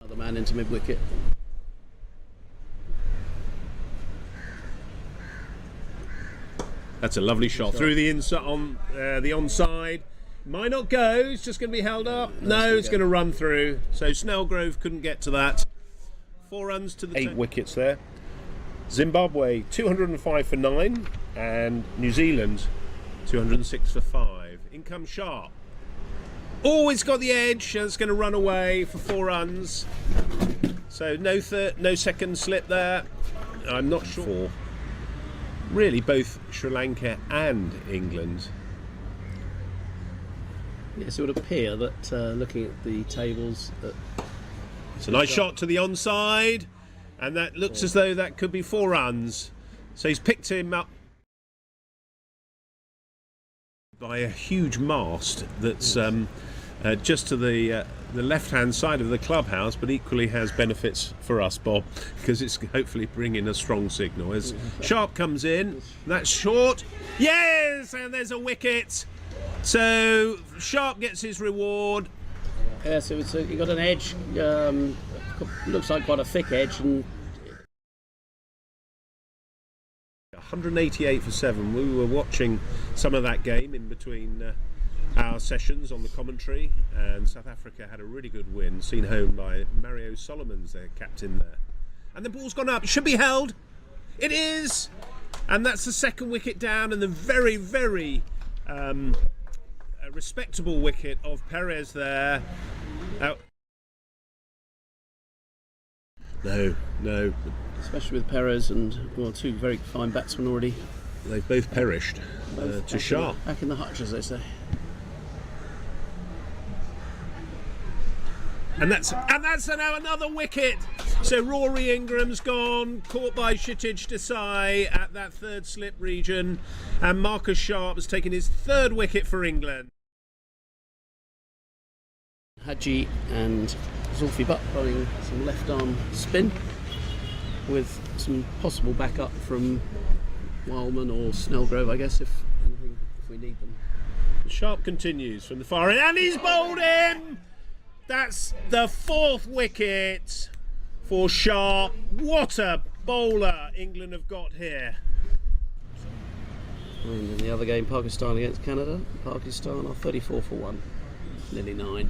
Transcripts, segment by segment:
Another man into mid-wicket. That's a lovely shot through the inside on the onside. Might not go. It's just going to be held up. No, it's going to run through. So Snellgrove couldn't get to that. 4 runs to the 8 wickets there. Zimbabwe 205 for 9 and New Zealand 206 for 5. In comes Sharp. Oh, it's got the edge. It's going to run away for 4 runs. So no second slip there. I'm not sure. Really, both Sri Lanka and England. Yes, it would appear that looking at the tables, that it's a nice shot to the onside, and that looks as though that could be 4 runs. So he's picked him up by a huge mast that's just to the left-hand side of the clubhouse, but equally has benefits for us, Bob, because it's hopefully bringing a strong signal. As Sharp comes in, that's short. Yes, and there's a wicket. So Sharp gets his reward. Yeah, so he got an edge. Looks like quite a thick edge, and 188 for 7. We were watching some of that game in between our sessions on the commentary, and South Africa had a really good win, seen home by Mario Solomons, their captain there. And the ball's gone up. It should be held. It is, and that's the 2nd wicket down, and the very, very respectable wicket of Perez there. No. especially with Perez and, well, 2 very fine batsmen already. They've both perished to Sharp. Back in the hutch, as they say. And that's now another wicket. So Rory Ingram's gone, caught by Kshitij Desai at that 3rd slip region, and Marcus Sharp has taken his 3rd wicket for England. Haji and Zulfi Butt throwing some left arm spin with some possible backup from Wildman or Snellgrove, I guess, if we need them. Sharp continues from the far end, and he's bowled him. That's the 4th wicket for Sharp. What a bowler England have got here. And in the other game, Pakistan against Canada, Pakistan are 34 for 1, nearly 9.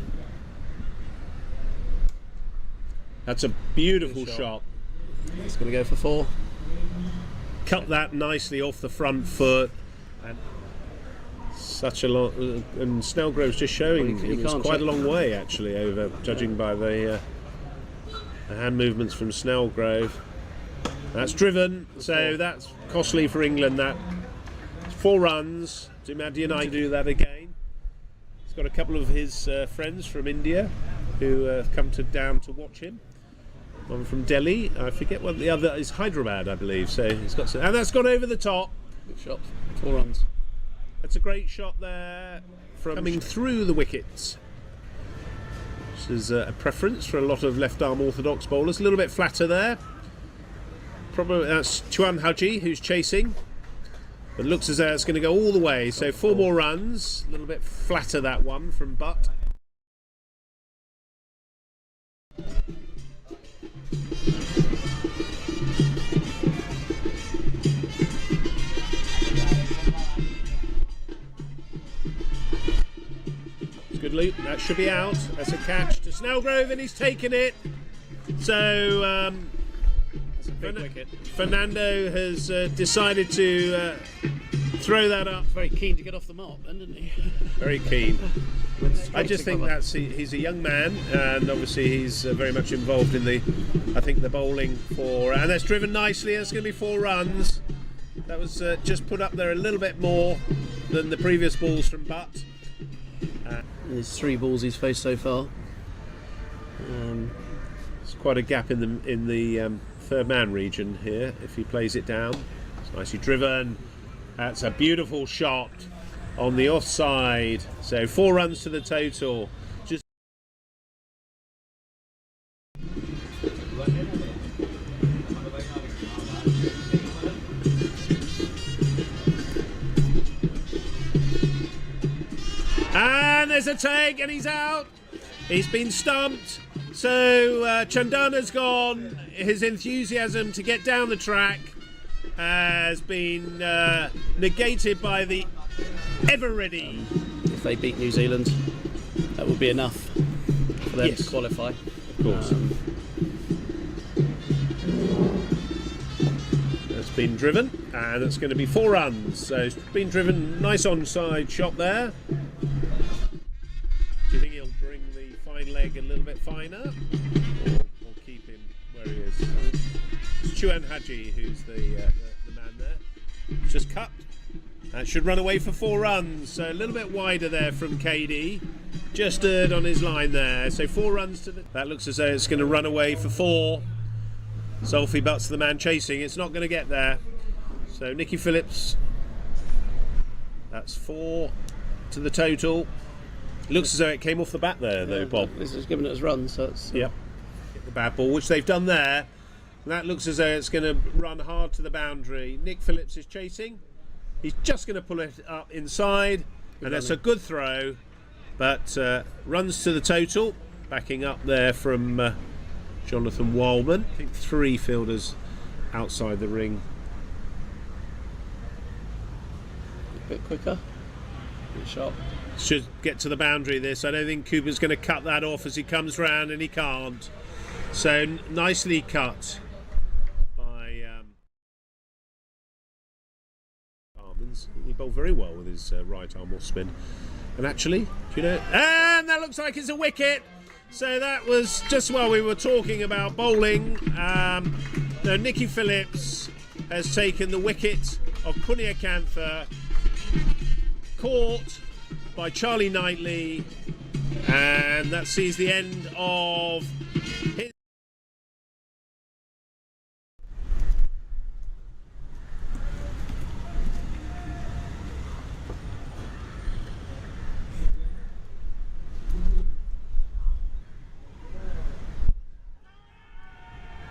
That's a beautiful shot. It's going to go for 4. Cut that nicely off the front foot. And such a long, and Snellgrove's just showing it was quite a long way actually, over judging by the hand movements from Snellgrove. That's driven, so that's costly for England. That 4 runs. Imagine United do that again. He's got a couple of his friends from India who have come down to watch him. One from Delhi, I forget what the other is, Hyderabad, I believe. So he's got some, and that's gone over the top. Good shot, 4 runs. That's a great shot there from coming through the wickets. This is a preference for a lot of left-arm orthodox bowlers. A little bit flatter there. Probably that's Tuan Haji who's chasing. But it looks as though it's going to go all the way. So 4 more runs. A little bit flatter that one from Butt. Good loop, that should be out. That's a catch to Snellgrove, and he's taken it. So that's a big wicket. Fernando has decided to throw that up. Very keen to get off the mark, then, didn't he? Very keen. I just think that's he's a young man, and obviously he's very much involved in the bowling for, and that's driven nicely. That's going to be 4 runs. That was just put up there a little bit more than the previous balls from Butt. There's 3 balls he's faced so far. It's quite a gap in the 3rd man region here if he plays it down. It's nicely driven. That's a beautiful shot on the offside. So 4 runs to the total. Just and there's a take, and he's out. He's been stumped. So Chandana's gone. His enthusiasm to get down the track has been negated by the ever ready. If they beat New Zealand, that would be enough for them to qualify. Of course. That's been driven, and it's going to be 4 runs. So it's been driven. Nice onside shot there. Do you think he'll bring the fine leg a little bit finer, or keep him where he is? It's Chuan Haji who's the man there. It's just cut. That should run away for 4 runs. So a little bit wider there from KD. Just erred on his line there. So 4 runs to the... That looks as though it's going to run away for 4. Zulfi Butt's the man chasing. It's not going to get there. So Nicky Phillips. That's 4 to the total. Looks as though it came off the bat there, though, Bob. This is giving it as run, so it's... Yep. Get the bad ball, which they've done there. And that looks as though it's going to run hard to the boundary. Nick Phillips is chasing. He's just going to pull it up inside. And that's a good throw. But runs to the total. Backing up there from Jonathan Wildman. I think 3 fielders outside the ring. A bit quicker. Good shot. Should get to the boundary this. I don't think Cooper's going to cut that off as he comes round, and he can't. So nicely cut by Armans. He bowled very well with his right arm off spin. And actually, do you know? And that looks like it's a wicket. So that was just while we were talking about bowling. No, Nicky Phillips has taken the wicket of Punya Kantha, caught by Charlie Knightley, and that sees the end of his...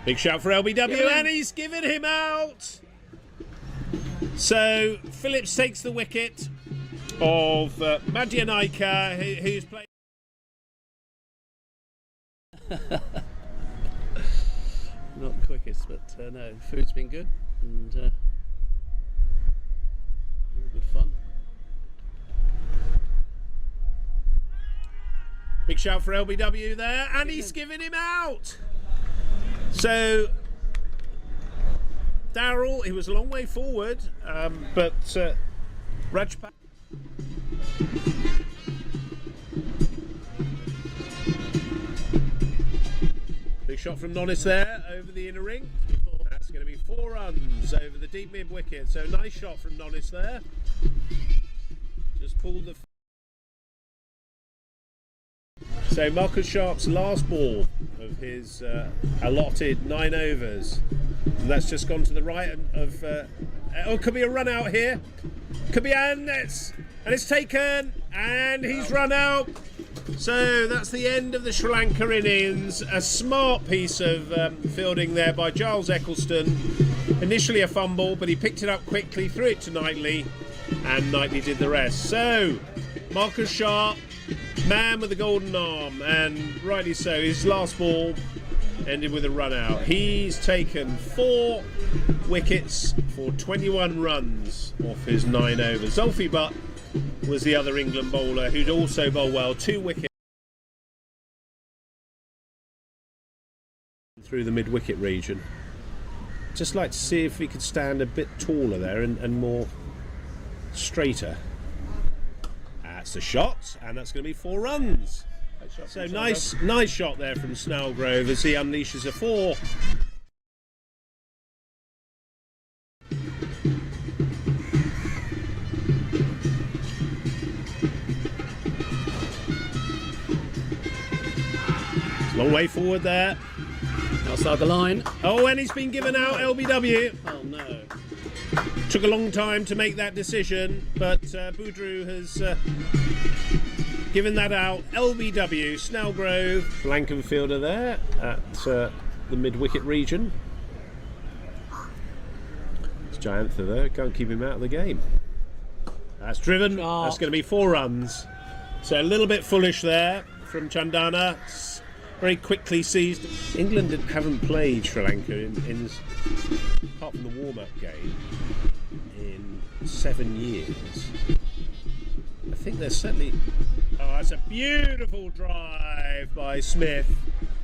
Big shout for LBW, and he's given him out. So Phillips takes the wicket of Madhya Naika, who's played. Not the quickest, but no, food's been good and good fun. Big shout for LBW there, and he's given him out. So Darryl, he was a long way forward, but Rajpat. Big shot from Nonis there over the inner ring. That's going to be 4 runs over the deep mid wicket. So nice shot from Nonis there. Just pulled the... So Marcus Sharp's last ball of his allotted 9 overs. And that's just gone to the right of... oh, could be a run out here. Could be, and it's taken, and he's run out. So that's the end of the Sri Lanka innings. A smart piece of fielding there by Giles Eccleston. Initially a fumble, but he picked it up quickly, threw it to Knightley, and Knightley did the rest. So Marcus Sharp, man with the golden arm, and rightly so, his last ball ended with a run out. He's taken 4 wickets for 21 runs off his 9 overs. Zulfi Butt was the other England bowler who'd also bowled well, 2 wickets through the mid-wicket region. Just like to see if he could stand a bit taller there and more straighter. That's the shot, and that's going to be 4 runs. So nice shot there from Snellgrove as he unleashes a 4. Long way forward there. Outside the line. Oh, and he's been given out, LBW. Oh no. Took a long time to make that decision, but Boudreau has given that out. LBW, Snellgrove, Lankan fielder there at the mid-wicket region. It's Jayantha there, can't keep him out of the game. That's driven, that's going to be 4 runs. So a little bit foolish there from Chandana. very quickly seized. England haven't played Sri Lanka in apart from the warm-up game in 7 years. I think they're certainly... Oh, that's a beautiful drive by Smith.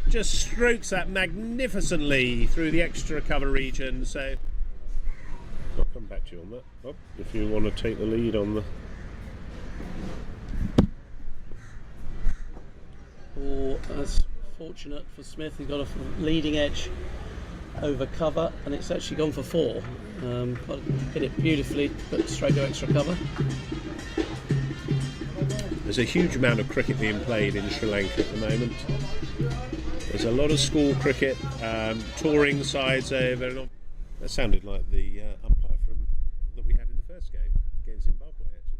Just strokes that magnificently through the extra cover region. So I'll come back to you on that. Oh, if you want to take the lead on the... Or that's fortunate for Smith. He got a leading edge over cover, and it's actually gone for 4. Hit it beautifully, but straight to extra cover. There's a huge amount of cricket being played in Sri Lanka at the moment. There's a lot of school cricket, touring sides over. That sounded like the umpire that we had in the first game against Zimbabwe, actually.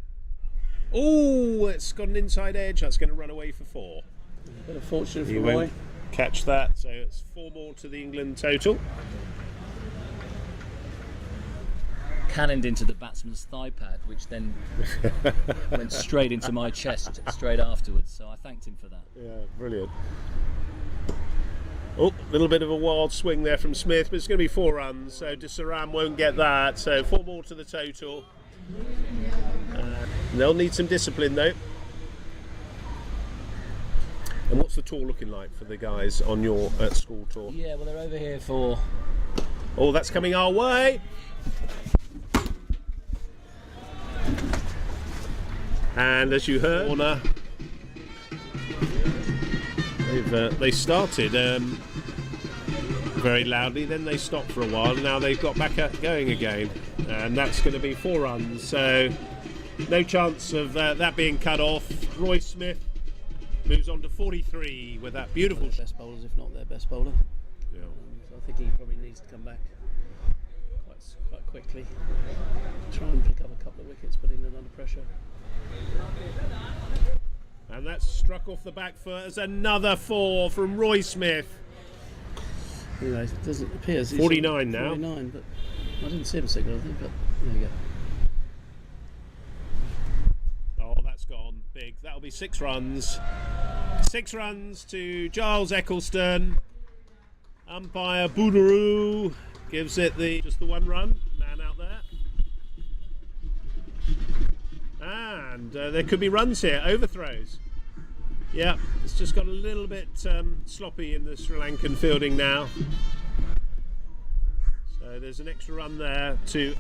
Oh, it's got an inside edge. That's going to run away for 4. A bit of fortune for He Roy. won't catch that, so it's 4 more to the England total. Cannoned into the batsman's thigh pad, which then went straight into my chest straight afterwards, so I thanked him for that. Yeah, brilliant. Oh, a little bit of a wild swing there from Smith, but it's going to be 4 runs, so Disaram won't get that, so 4 more to the total. They'll need some discipline though. And what's the tour looking like for the guys on your school tour? Yeah, well, they're over here for... Oh, that's coming our way! And as you heard, Warner, they started very loudly, then they stopped for a while, and now they've got back going again. And that's going to be 4 runs, so no chance of that being cut off. Roy Smith moves on to 43 with that beautiful... One of their best bowlers, if not their best bowler. Yeah. So I think he probably needs to come back quite quickly. Try and pick up a couple of wickets, put England under pressure. And that's struck off the back foot as another 4 from Roy Smith. Anyway, it doesn't appear as he's 49 now. 49, but I didn't see him signal, I think, but there you go. Oh, that's gone big. That'll be 6 runs. 6 runs to Giles Eccleston. Umpire Boodaroo gives it just the 1 run. Man out there. And there could be runs here. Overthrows. Yeah, it's just got a little bit sloppy in the Sri Lankan fielding now. So there's an extra run there to...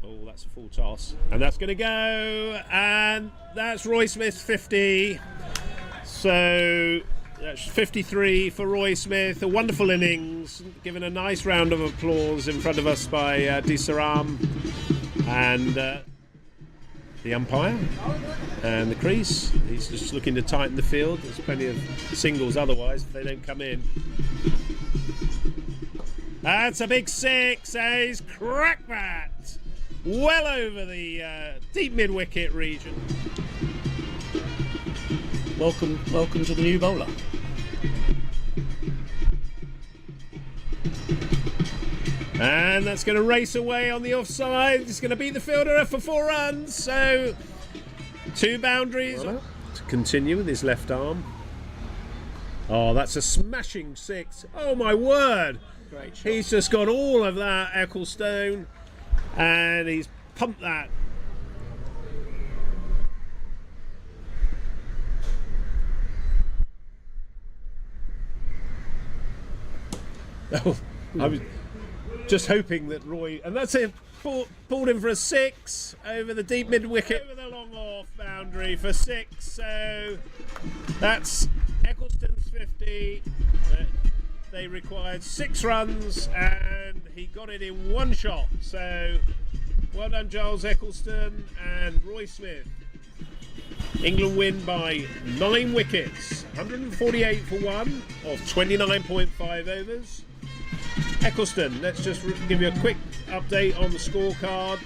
Oh, that's a full toss. And that's going to go. And that's Roy Smith's 50. So that's 53 for Roy Smith. A wonderful innings. Given a nice round of applause in front of us by Disaram. And the umpire. And the crease. He's just looking to tighten the field. There's plenty of singles otherwise if they don't come in. That's a big 6. He's cracked that. Well over the deep mid-wicket region. Welcome to the new bowler. And that's going to race away on the offside. It's going to beat the fielder for 4 runs. So 2 boundaries. Well, to continue with his left arm. Oh, that's a smashing 6. Oh my word. Great shot. He's just got all of that, Ecclestone. And he's pumped that. Oh, I was just hoping that Roy, and that's it, pulled him for a 6 over the deep mid wicket, over the long off boundary for 6. So that's Ecclestone's 50. They required 6 runs and he got it in 1 shot. So well done, Giles Eccleston and Roy Smith. England win by 9 wickets, 148 for 1 of 29.5 overs. Eccleston, let's just give you a quick update on the scorecard.